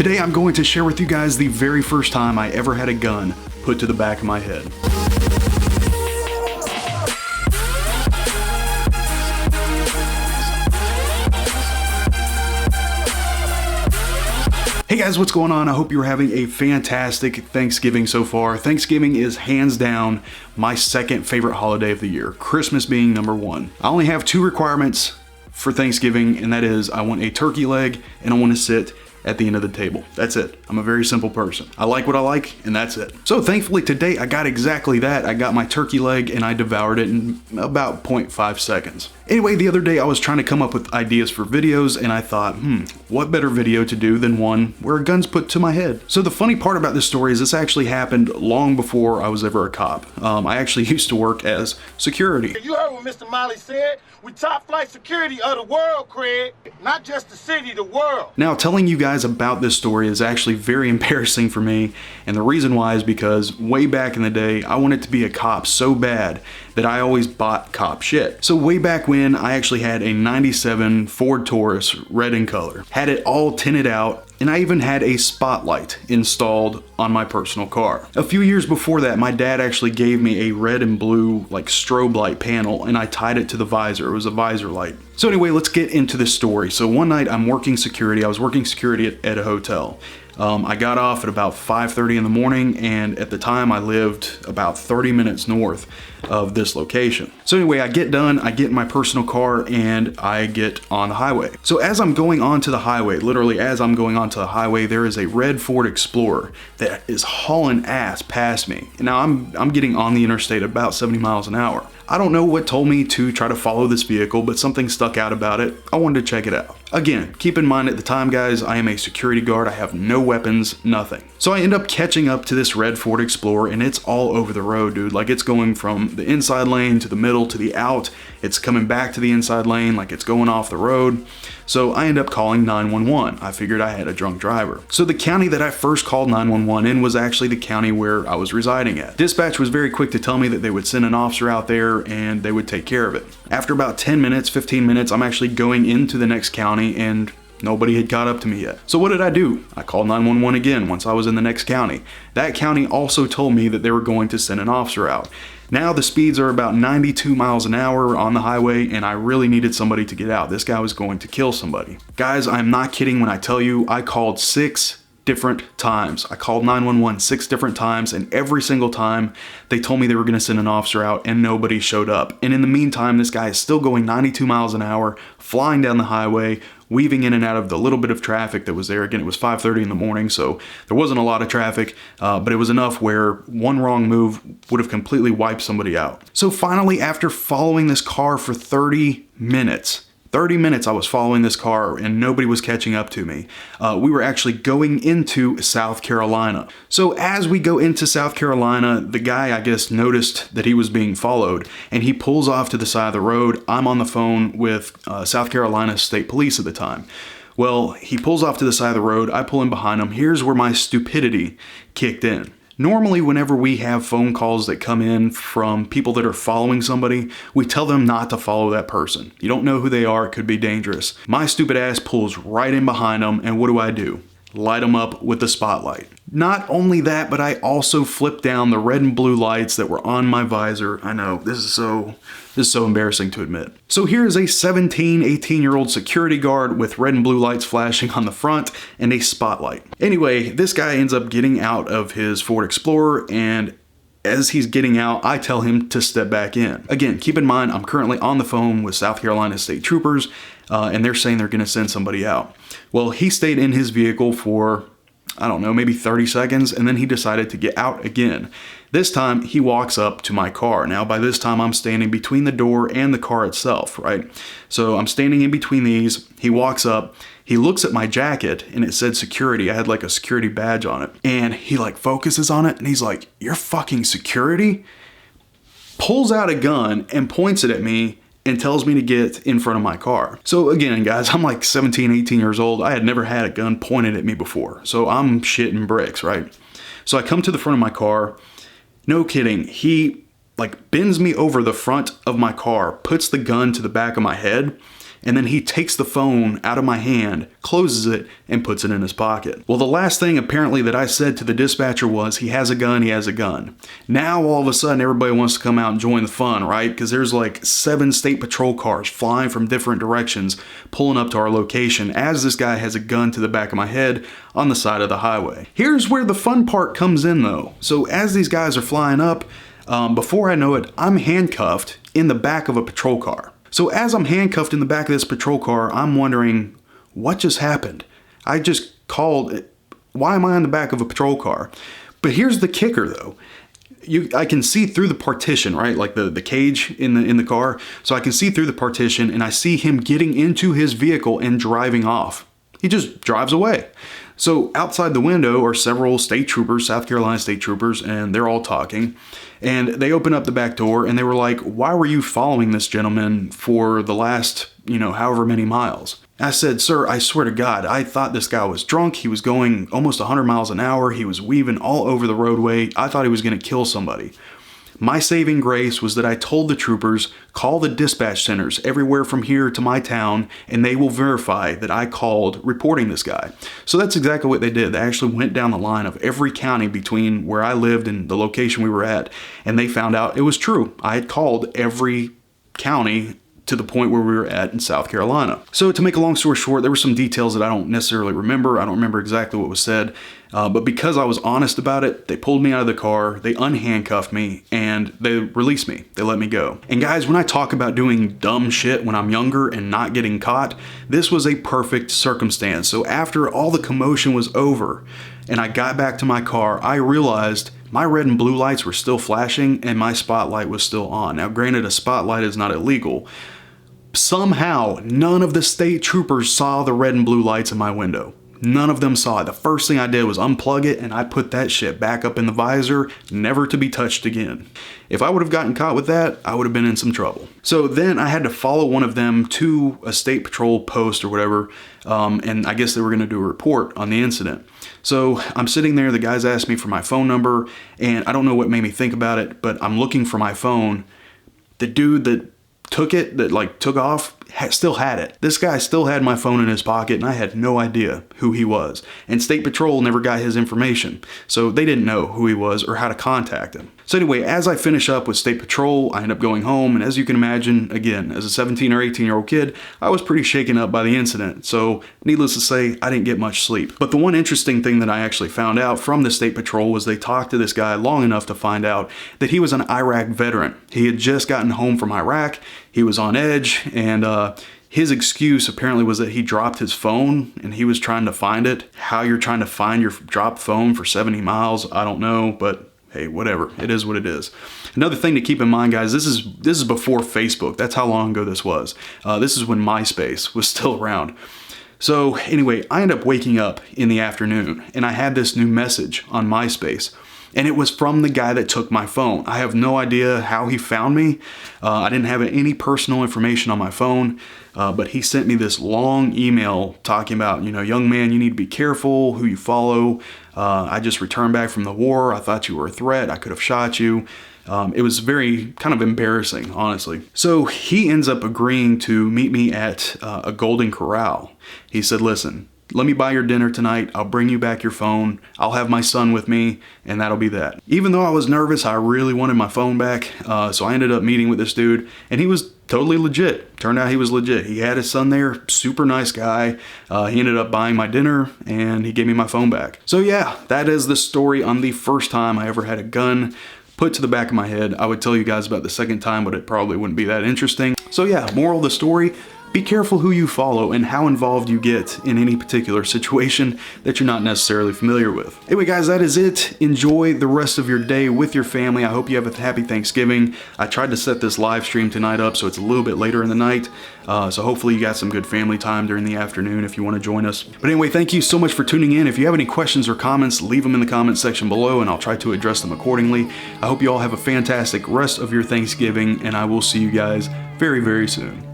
Today I'm going to share with you guys the very first time I ever had a gun put to the back of my head. Hey guys, what's going on? I hope you're having a fantastic Thanksgiving so far. Thanksgiving is hands down my second favorite holiday of the year, Christmas being number one. I only have two requirements for Thanksgiving, and that is I want a turkey leg and I want to sit at the end of the table. That's it. I'm a very simple person. I like what I like, and that's it. So thankfully today I got exactly that. I got my turkey leg and I devoured it in about 0.5 seconds. Anyway, the other day I was trying to come up with ideas for videos, and I thought, what better video to do than one where a gun's put to my head? So the funny part about this story is this actually happened long before I was ever a cop. I actually used to work as security. You heard what Mr. Molly said? We top flight security of the world, Craig. Not just the city, the world. Now, telling you guys about this story is actually very embarrassing for me, and the reason why is because way back in the day, I wanted to be a cop so bad that I always bought cop shit. So way back when, I actually had a 97 Ford Taurus, red in color. Had it all tinted out, and I even had a spotlight installed on my personal car. A few years before that, my dad actually gave me a red and blue like strobe light panel, and I tied it to the visor. It was a visor light. So anyway, let's get into this story. So one night I'm working security. I was working security at a hotel. I got off at about 5:30 in the morning, and at the time I lived about 30 minutes north of this location. So anyway, I get done, I get in my personal car, and I get on the highway. So as I'm going onto the highway, literally as I'm going onto the highway, there is a red Ford Explorer that is hauling ass past me. Now I'm getting on the interstate at about 70 miles an hour. I don't know what told me to try to follow this vehicle, but something stuck out about it. I wanted to check it out. Again, keep in mind at the time, guys, I am a security guard. I have no weapons, nothing. So I end up catching up to this red Ford Explorer, and it's all over the road, dude. Like, it's going from the inside lane to the middle to the out. It's coming back to the inside lane, like it's going off the road. So I end up calling 911. I figured I had a drunk driver. So the county that I first called 911 in was actually the county where I was residing at. Dispatch was very quick to tell me that they would send an officer out there and they would take care of it. After about 10 minutes, 15 minutes, I'm actually going into the next county and nobody had caught up to me yet. So what did I do? I called 911 again once I was in the next county. That county also told me that they were going to send an officer out. Now the speeds are about 92 miles an hour on the highway, and I really needed somebody to get out. This guy was going to kill somebody. Guys, I'm not kidding when I tell you I called 6 different times. I called 911 6 different times, and every single time they told me they were going to send an officer out and nobody showed up. And in the meantime, this guy is still going 92 miles an hour, flying down the highway, weaving in and out of the little bit of traffic that was there. Again, it was 5:30 in the morning, so there wasn't a lot of traffic, but it was enough where one wrong move would have completely wiped somebody out. So finally, after following this car for 30 minutes I was following this car and nobody was catching up to me. We were actually going into South Carolina. So as we go into South Carolina, the guy, I guess, noticed that he was being followed and he pulls off to the side of the road. I'm on the phone with South Carolina State Police at the time. Well, he pulls off to the side of the road. I pull in behind him. Here's where my stupidity kicked in. Normally, whenever we have phone calls that come in from people that are following somebody, we tell them not to follow that person. You don't know who they are, it could be dangerous. My stupid ass pulls right in behind them, and what do? Light them up with the spotlight. Not only that, but I also flipped down the red and blue lights that were on my visor. I know, this is so embarrassing to admit. So here's a 17, 18-year-old security guard with red and blue lights flashing on the front and a spotlight. Anyway, this guy ends up getting out of his Ford Explorer, and as he's getting out, I tell him to step back in. Again, keep in mind, I'm currently on the phone with South Carolina State Troopers, and they're saying they're gonna send somebody out. Well, he stayed in his vehicle for, I don't know, maybe 30 seconds, and then he decided to get out again. This time, he walks up to my car. Now, by this time, I'm standing between the door and the car itself, right? So I'm standing in between these. He walks up. He looks at my jacket, and it said security. I had like a security badge on it. And he like focuses on it, and he's like, "You're fucking security?" Pulls out a gun and points it at me and tells me to get in front of my car. So again, guys, I'm like 17, 18 years old. I had never had a gun pointed at me before. So I'm shitting bricks, right? So I come to the front of my car. No kidding. He like bends me over the front of my car, puts the gun to the back of my head, and then he takes the phone out of my hand, closes it, and puts it in his pocket. Well, the last thing apparently that I said to the dispatcher was, he has a gun, he has a gun. Now all of a sudden everybody wants to come out and join the fun, right? Because there's like 7 state patrol cars flying from different directions, pulling up to our location as this guy has a gun to the back of my head on the side of the highway. Here's where the fun part comes in though. So as these guys are flying up, before I know it, I'm handcuffed in the back of a patrol car. So as I'm handcuffed in the back of this patrol car, I'm wondering, what just happened? I just called, why am I in the back of a patrol car? But here's the kicker though. I can see through the partition, right? Like the cage in the car. So I can see through the partition and I see him getting into his vehicle and driving off. He just drives away. So outside the window are several state troopers, South Carolina state troopers, and they're all talking. And they open up the back door and they were like, why were you following this gentleman for the last, however many miles? I said, sir, I swear to God, I thought this guy was drunk. He was going almost 100 miles an hour. He was weaving all over the roadway. I thought he was going to kill somebody. My saving grace was that I told the troopers, call the dispatch centers everywhere from here to my town, and they will verify that I called reporting this guy. So that's exactly what they did. They actually went down the line of every county between where I lived and the location we were at, and they found out it was true. I had called every county to the point where we were at in South Carolina. So to make a long story short, there were some details that I don't necessarily remember. I don't remember exactly what was said, but because I was honest about it, they pulled me out of the car, they unhandcuffed me, and they released me. They let me go. And guys, when I talk about doing dumb shit when I'm younger and not getting caught, this was a perfect circumstance. So after all the commotion was over and I got back to my car, I realized my red and blue lights were still flashing and my spotlight was still on. Now, granted, a spotlight is not illegal. Somehow, none of the state troopers saw the red and blue lights in my window. None of them saw it. The first thing I did was unplug it and I put that shit back up in the visor, never to be touched again. If I would have gotten caught with that, I would have been in some trouble. So then I had to follow one of them to a state patrol post or whatever, and I guess they were going to do a report on the incident. So I'm sitting there, the guys asked me for my phone number, and I don't know what made me think about it, but I'm looking for my phone. The dude that took off, still had it. This guy still had my phone in his pocket and I had no idea who he was. And State Patrol never got his information. So they didn't know who he was or how to contact him. So anyway, as I finish up with State Patrol, I end up going home. And as you can imagine, again, as a 17 or 18-year-old kid, I was pretty shaken up by the incident. So needless to say, I didn't get much sleep. But the one interesting thing that I actually found out from the State Patrol was they talked to this guy long enough to find out that he was an Iraq veteran. He had just gotten home from Iraq. He was on edge, and his excuse apparently was that he dropped his phone and he was trying to find it. How you're trying to find your dropped phone for 70 miles, I don't know, but hey, whatever. It is what it is. Another thing to keep in mind, guys, this is before Facebook. That's how long ago this was. This is when MySpace was still around. So anyway, I ended up waking up in the afternoon and I had this new message on MySpace. And it was from the guy that took my phone. I have no idea how he found me. I didn't have any personal information on my phone, but he sent me this long email talking about, young man, you need to be careful who you follow. I just returned back from the war. I thought you were a threat. I could have shot you. It was very kind of embarrassing, honestly. So he ends up agreeing to meet me at a Golden Corral. He said, listen, let me buy your dinner tonight. I'll bring you back your phone. I'll have my son with me, and that'll be that. Even though I was nervous, I really wanted my phone back. So I ended up meeting with this dude, and he was totally legit. Turned out he was legit. He had his son there, super nice guy. He ended up buying my dinner, and he gave me my phone back. So yeah, that is the story on the first time I ever had a gun put to the back of my head. I would tell you guys about the second time, but it probably wouldn't be that interesting. So yeah, moral of the story, be careful who you follow and how involved you get in any particular situation that you're not necessarily familiar with. Anyway, guys, that is it. Enjoy the rest of your day with your family. I hope you have a happy Thanksgiving. I tried to set this live stream tonight up so it's a little bit later in the night. So hopefully you got some good family time during the afternoon if you want to join us. But anyway, thank you so much for tuning in. If you have any questions or comments, leave them in the comment section below and I'll try to address them accordingly. I hope you all have a fantastic rest of your Thanksgiving and I will see you guys very, very soon.